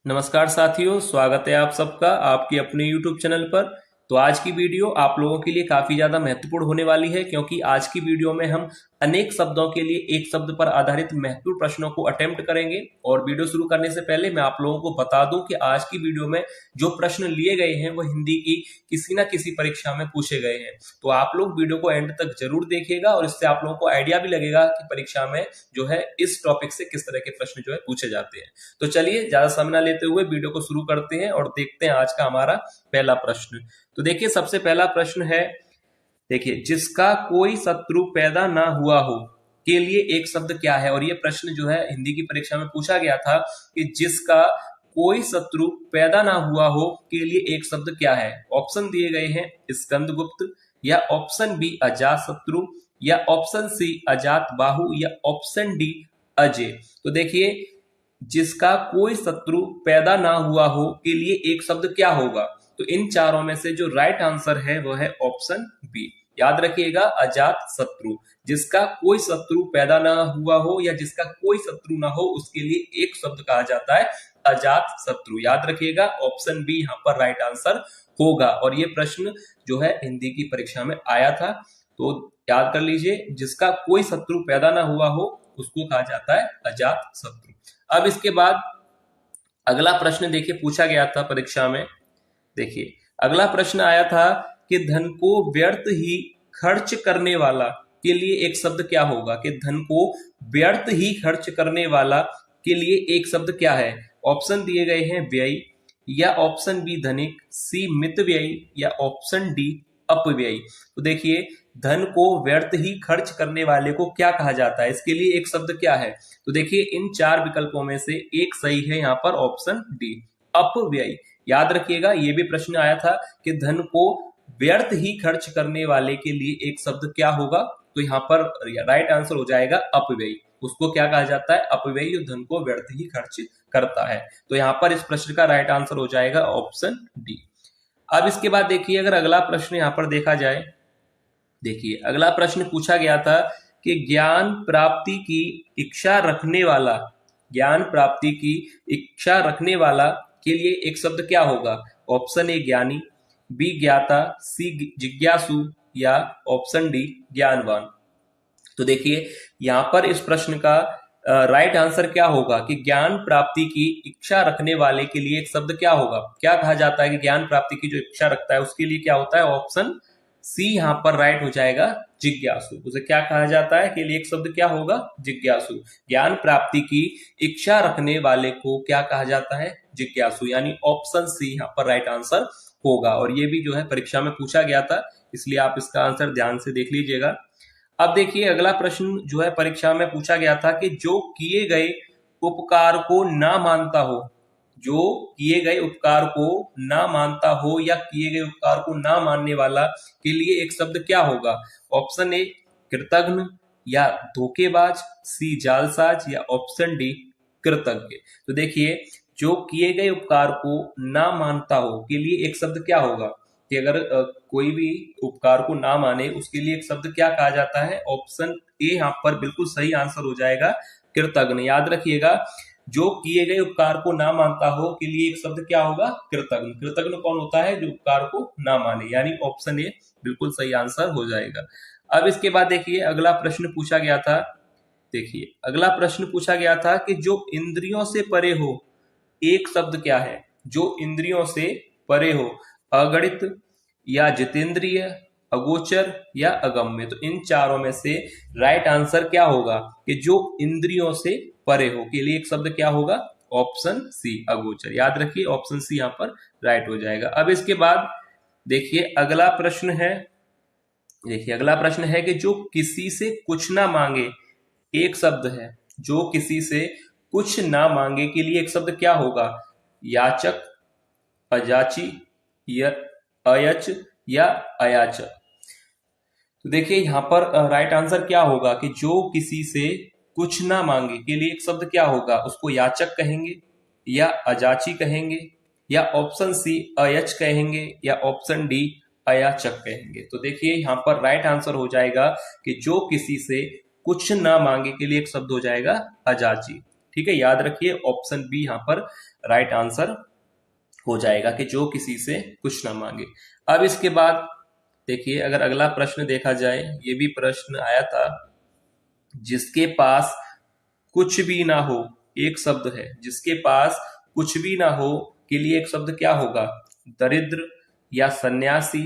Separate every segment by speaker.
Speaker 1: नमस्कार साथियों, स्वागत है आप सबका आपके अपने YouTube चैनल पर। तो आज की वीडियो आप लोगों के लिए काफी ज्यादा महत्वपूर्ण होने वाली है, क्योंकि आज की वीडियो में हम अनेक शब्दों के लिए एक शब्द पर आधारित महत्वपूर्ण प्रश्नों को अटेम्प्ट करेंगे। और वीडियो शुरू करने से पहले मैं आप लोगों को बता दूं कि आज की वीडियो में जो प्रश्न लिए गए हैं वो हिंदी की किसी न किसी परीक्षा में पूछे गए हैं। तो आप लोग वीडियो को एंड तक जरूर देखिएगा और इससे आप लोगों को आइडिया भी लगेगा कि परीक्षा में जो है इस टॉपिक से किस तरह के प्रश्न जो है पूछे जाते हैं। तो चलिए ज्यादा समय न लेते हुए वीडियो को शुरू करते हैं और देखते हैं आज का हमारा पहला प्रश्न। तो देखिए, सबसे पहला प्रश्न है, देखिए, जिसका कोई शत्रु पैदा ना हुआ हो के लिए एक शब्द क्या है। और ये प्रश्न जो है हिंदी की परीक्षा में पूछा गया था कि जिसका कोई शत्रु पैदा ना हुआ हो के लिए एक शब्द क्या है। ऑप्शन दिए गए हैं स्कंदगुप्त, या ऑप्शन बी अजात शत्रु, या ऑप्शन सी अजात बाहु, या ऑप्शन डी अजय। तो देखिए, जिसका कोई शत्रु पैदा ना हुआ हो के लिए एक शब्द क्या होगा। तो इन चारों में से जो राइट आंसर है वो है ऑप्शन बी। याद रखिएगा, अजात शत्रु। जिसका कोई शत्रु पैदा ना हुआ हो या जिसका कोई शत्रु ना हो उसके लिए एक शब्द कहा जाता है अजात शत्रु। याद रखिएगा, ऑप्शन बी यहाँ पर राइट आंसर होगा। और ये प्रश्न जो है हिंदी की परीक्षा में आया था, तो याद कर लीजिए, जिसका कोई शत्रु पैदा ना हुआ हो उसको कहा जाता है अजात शत्रु। अब इसके बाद अगला प्रश्न देखिए पूछा गया था परीक्षा में। देखिए, अगला प्रश्न आया था कि धन को व्यर्थ ही खर्च करने वाला के लिए एक शब्द क्या होगा। कि धन को व्यर्थ ही खर्च करने वाला के लिए एक शब्द क्या है। ऑप्शन दिए गए हैं व्यय, या ऑप्शन बी धनिक, सी मित व्यय, या ऑप्शन डी अपव्यय। तो देखिए, धन को व्यर्थ ही खर्च करने वाले को क्या कहा जाता है, इसके लिए एक शब्द क्या है। तो देखिए, इन चार विकल्पों में से एक सही है यहाँ पर ऑप्शन डी अपव्यय। याद रखिएगा, ये भी प्रश्न आया था कि धन को व्यर्थ ही खर्च करने वाले के लिए एक शब्द क्या होगा। तो यहाँ पर राइट आंसर हो जाएगा अपव्यय। उसको क्या कहा जाता है, अपव्यय, जो धन को व्यर्थ ही खर्च करता है। तो यहाँ पर इस प्रश्न का राइट आंसर हो जाएगा ऑप्शन डी। अब इसके बाद देखिए, अगर अगला प्रश्न यहाँ पर देखा जाए, देखिए अगला प्रश्न पूछा गया था कि ज्ञान प्राप्ति की इच्छा रखने वाला, ज्ञान प्राप्ति की इच्छा रखने वाला के लिए एक शब्द क्या होगा। ऑप्शन ए ज्ञानी, बी ज्ञाता, सी जिज्ञासु, या ऑप्शन डी ज्ञानवान। तो देखिए, यहां पर इस प्रश्न का राइट आंसर क्या होगा कि ज्ञान प्राप्ति की इच्छा रखने वाले के लिए एक शब्द क्या होगा। क्या कहा जाता है कि ज्ञान प्राप्ति की जो इच्छा रखता है उसके लिए क्या होता है। ऑप्शन सी यहाँ पर राइट हो जाएगा जिज्ञासु। उसे क्या कहा जाता है, के लिए एक शब्द क्या होगा, जिज्ञासु। ज्ञान प्राप्ति की इच्छा रखने वाले को क्या कहा जाता है, जिज्ञासु। यानी ऑप्शन सी यहाँ पर राइट आंसर होगा। और ये भी जो है परीक्षा में पूछा गया था, इसलिए आप इसका आंसर ध्यान से देख लीजिएगा। अब देखिए, अगला प्रश्न जो है परीक्षा में पूछा गया था कि जो किए गए उपकार को ना मानता हो, जो किए गए उपकार को ना मानता हो या किए गए उपकार को ना मानने वाला के लिए एक शब्द क्या होगा। ऑप्शन ए कृतघ्न, या धोखेबाज, सी जालसाज, या ऑप्शन डी कृतज्ञ। तो देखिए, जो किए गए उपकार को ना मानता हो के लिए एक शब्द क्या होगा। कि अगर कोई भी उपकार को ना माने उसके लिए एक शब्द क्या कहा जाता है। ऑप्शन ए यहाँ पर बिल्कुल सही आंसर हो जाएगा कृतज्ञ। याद रखिएगा, जो किए गए उपकार को ना मानता हो के लिए एक शब्द क्या होगा, कृतज्ञ। कृतज्ञ कौन होता है, जो उपकार को ना माने। यानी ऑप्शन ए बिल्कुल सही आंसर हो जाएगा। अब इसके बाद देखिए, अगला प्रश्न पूछा गया था। देखिए, अगला प्रश्न पूछा गया था कि जो इंद्रियों से परे हो एक शब्द क्या है। जो इंद्रियों से परे हो, अगणित, या जितेंद्रिय, अगोचर, या अगम्य। तो इन चारों में से राइट आंसर क्या होगा कि जो इंद्रियों से परे हो के लिए एक शब्द क्या होगा। ऑप्शन सी अगोचर। याद रखिए, ऑप्शन सी यहाँ पर राइट हो जाएगा। अब इसके बाद देखिए अगला प्रश्न है। देखिए, अगला प्रश्न है कि जो किसी से कुछ ना मांगे एक शब्द है। जो किसी से कुछ ना मांगे के लिए एक शब्द क्या होगा। याचक, अजाची, या अयच, या अयाचक। तो देखिए, यहां पर राइट आंसर क्या होगा कि जो किसी से कुछ ना मांगे के लिए एक शब्द क्या होगा। उसको याचक कहेंगे, या अजाची कहेंगे, या ऑप्शन सी अयच कहेंगे, या ऑप्शन डी अयाचक कहेंगे। तो देखिए, यहाँ पर राइट आंसर हो जाएगा कि जो किसी से कुछ ना मांगे के लिए एक शब्द हो जाएगा अजाची। ठीक है, याद रखिए ऑप्शन बी यहाँ पर राइट आंसर हो जाएगा कि जो किसी से कुछ ना मांगे। अब इसके बाद देखिए, अगर अगला प्रश्न देखा जाए, ये भी प्रश्न आया था, जिसके पास कुछ भी ना हो, एक शब्द है, जिसके पास कुछ भी ना हो के लिए एक शब्द क्या होगा? दरिद्र या सन्यासी,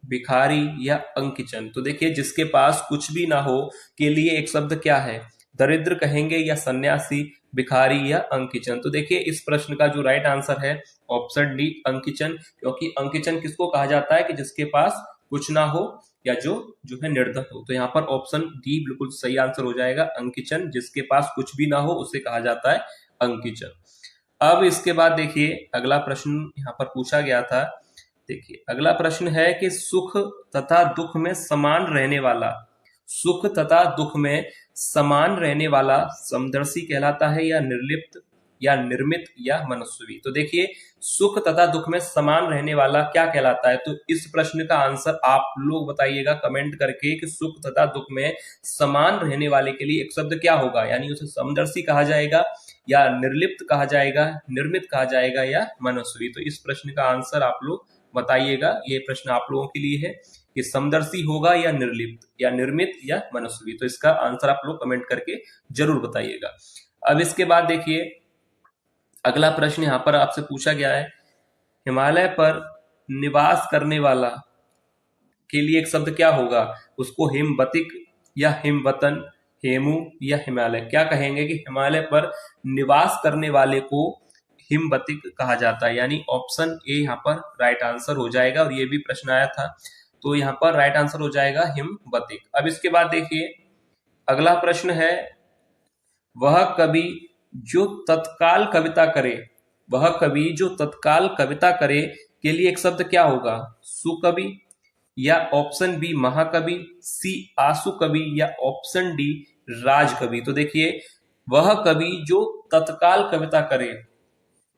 Speaker 1: भिखारी या अंकिचन। तो देखिए, जिसके पास कुछ भी ना हो के लिए एक शब्द क्या है? दरिद्र कहेंगे या सन्यासी, भिखारी या अंकिचन। तो देखिए, इस प्रश्न का जो राइट आंसर है ऑप्शन डी अंकिचन, क्योंकि अंकिचन किसको कहा जाता है? कि जिसके पास कुछ ना हो या जो जो है निर्धन हो। तो यहाँ पर ऑप्शन डी बिल्कुल सही आंसर हो जाएगा, अंकिचन, जिसके पास कुछ भी ना हो उसे कहा जाता है अंकिचन। अब इसके बाद देखिए, अगला प्रश्न यहाँ पर पूछा गया था। देखिए, अगला प्रश्न है कि सुख तथा दुख में समान रहने वाला, सुख तथा दुख में समान रहने वाला समदर्शी कहलाता है या निर्लिप्त या निर्मित या मनस्वी। तो देखिए, सुख तथा दुख में समान रहने वाला क्या कहलाता है? तो इस प्रश्न का आंसर आप लोग बताइएगा कमेंट करके कि सुख तथा दुख में समान रहने वाले के लिए एक शब्द क्या होगा, यानी उसे समदर्शी कहा जाएगा या निर्लिप्त कहा जाएगा, निर्मित कहा जाएगा या मनस्वी। तो इस प्रश्न का आंसर आप लोग बताइएगा। ये प्रश्न आप लोगों के लिए है कि समदर्शी होगा या निर्लिप्त या निर्मित या मनस्वी। तो इसका आंसर आप लोग कमेंट करके जरूर बताइएगा। अब इसके बाद देखिए, अगला प्रश्न यहाँ पर आपसे पूछा गया है, हिमालय पर निवास करने वाला के लिए एक शब्द क्या होगा? उसको हिमवतिक या हिमवतन, हेमू या हिमालय। क्या कहेंगे कि हिमालय पर निवास करने वाले को हिमवतिक कहा जाता है, यानी ऑप्शन ए यहाँ पर राइट आंसर हो जाएगा। और ये भी प्रश्न आया था, तो यहाँ पर राइट आंसर हो जाएगा हिमवतिक। अब इसके बाद देखिए, अगला प्रश्न है, वह कवि जो तत्काल कविता करे, वह कवि जो तत्काल कविता करे के लिए एक शब्द क्या होगा? सुकवि या ऑप्शन बी महाकवि, सी आशु कवि या ऑप्शन डी राजकवि। तो देखिए, वह कवि जो तत्काल कविता करे,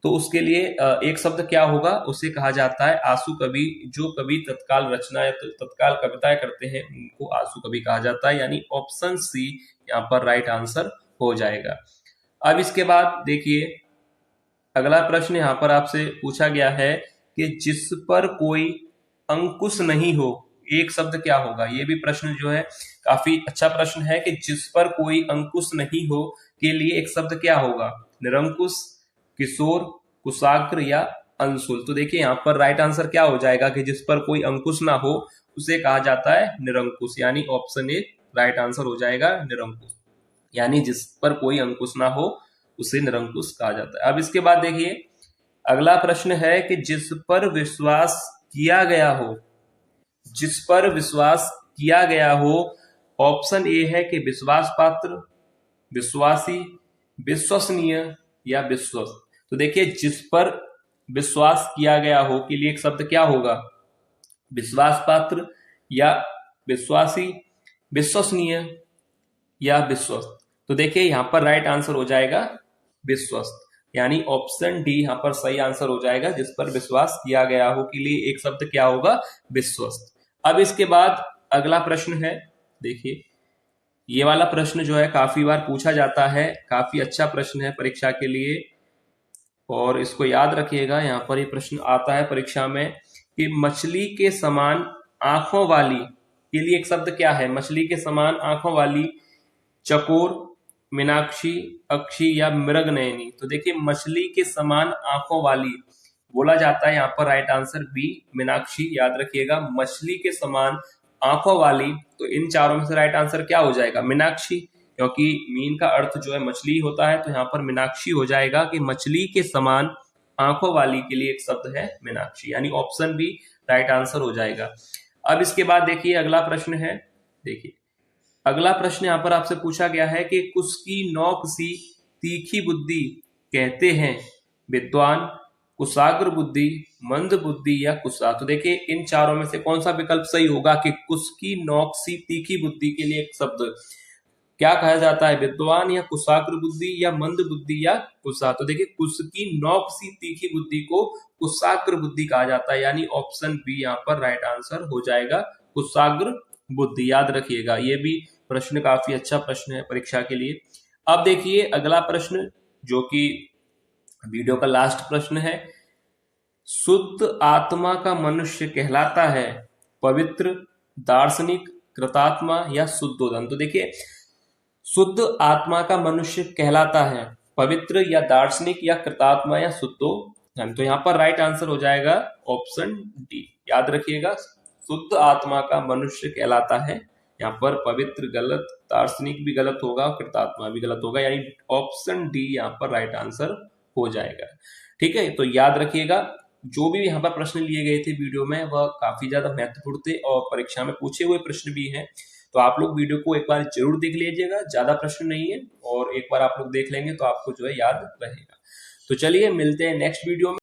Speaker 1: तो उसके लिए एक शब्द क्या होगा? उसे कहा जाता है आशु कवि। जो कवि तत्काल रचना या तत्काल कविताएं करते हैं उनको आशु कवि कहा जाता है, यानी ऑप्शन सी यहाँ पर राइट आंसर हो जाएगा। अब इसके बाद देखिए, अगला प्रश्न यहाँ पर आपसे पूछा गया है कि जिस पर कोई अंकुश नहीं हो, एक शब्द क्या होगा? ये भी प्रश्न जो है काफी अच्छा प्रश्न है कि जिस पर कोई अंकुश नहीं हो के लिए एक शब्द क्या होगा? निरंकुश, किशोर, कुशाग्र या अंशुल। तो देखिए, यहाँ पर राइट आंसर क्या हो जाएगा कि जिस पर कोई अंकुश ना हो उसे कहा जाता है निरंकुश, यानी ऑप्शन ए राइट आंसर हो जाएगा निरंकुश, यानी जिस पर कोई अंकुश ना हो उसे निरंकुश कहा जाता है। अब इसके बाद देखिए, अगला प्रश्न है कि जिस पर विश्वास किया गया हो, जिस पर विश्वास किया गया हो, ऑप्शन ए है कि विश्वास पात्र, विश्वासी, विश्वसनीय या विश्वस्त। तो देखिए, जिस पर विश्वास किया गया हो के लिए एक शब्द क्या होगा? विश्वास पात्र या विश्वासी, विश्वसनीय या विश्वस्त। तो देखिए, यहाँ पर राइट आंसर हो जाएगा विश्वस्त, यानी ऑप्शन डी यहाँ पर सही आंसर हो जाएगा। जिस पर विश्वास किया गया हो के लिए एक शब्द क्या होगा? विश्वस्त। अब इसके बाद अगला प्रश्न है, देखिए, ये वाला प्रश्न जो है काफी बार पूछा जाता है, काफी अच्छा प्रश्न है परीक्षा के लिए, और इसको याद रखिएगा। यहाँ पर ये प्रश्न आता है परीक्षा में कि मछली के समान आंखों वाली के लिए एक शब्द क्या है? मछली के समान आंखों वाली, चकोर, मीनाक्षी, अक्षी या मृगनयनी। तो देखिए, मछली के समान आंखों वाली बोला जाता है, यहाँ पर राइट आंसर बी मीनाक्षी। याद रखिएगा, मछली के समान आंखों वाली, तो इन चारों में से राइट आंसर क्या हो जाएगा? मीनाक्षी, क्योंकि मीन का अर्थ जो है मछली होता है, तो यहाँ पर मीनाक्षी हो जाएगा कि मछली के समान आंखों वाली के लिए एक शब्द है मीनाक्षी, यानी ऑप्शन बी राइट आंसर हो जाएगा। अब इसके बाद देखिए, अगला प्रश्न है, देखिए, अगला प्रश्न यहाँ पर आपसे पूछा गया है कि कुसकी नोक सी तीखी बुद्धि कहते हैं विद्वान, कुशाग्र बुद्धि, मंद बुद्धि या कुशा। तो देखिए, इन चारों में से कौन सा विकल्प सही होगा कि कुसकी नोक सी तीखी बुद्धि के लिए एक शब्द क्या कहा जाता है? विद्वान या कुशाग्र बुद्धि या मंद बुद्धि या कुशा। तो देखिए, कुसकी नोक सी तीखी बुद्धि को कुशाग्र बुद्धि कहा जाता है, यानी ऑप्शन बी यहाँ पर राइट आंसर हो जाएगा, कुशाग्र बुद्धि। याद रखिएगा, ये भी प्रश्न काफी अच्छा प्रश्न है परीक्षा के लिए। अब देखिए, अगला प्रश्न जो कि वीडियो का लास्ट प्रश्न है। शुद्ध आत्मा का मनुष्य कहलाता है पवित्र, दार्शनिक, कृतात्मा या शुद्धोदन। तो देखिए, शुद्ध आत्मा का मनुष्य कहलाता है पवित्र या दार्शनिक या कृतात्मा या शुद्धोदन। तो यहाँ पर राइट आंसर हो जाएगा ऑप्शन डी। याद रखिएगा, शुद्ध आत्मा का मनुष्य कहलाता है, यहाँ पर पवित्र गलत, दार्शनिक भी गलत होगा, कृतात्मा भी गलत होगा, यानी ऑप्शन डी यहाँ पर राइट आंसर हो जाएगा। ठीक है, तो याद रखिएगा, जो भी यहाँ पर प्रश्न लिए गए थे वीडियो में वह काफी ज्यादा महत्वपूर्ण थे और परीक्षा में पूछे हुए प्रश्न भी हैं। तो आप लोग वीडियो को एक बार जरूर देख लीजिएगा, ज्यादा प्रश्न नहीं है और एक बार आप लोग देख लेंगे तो आपको जो है याद रहेगा। तो चलिए मिलते हैं नेक्स्ट वीडियो में।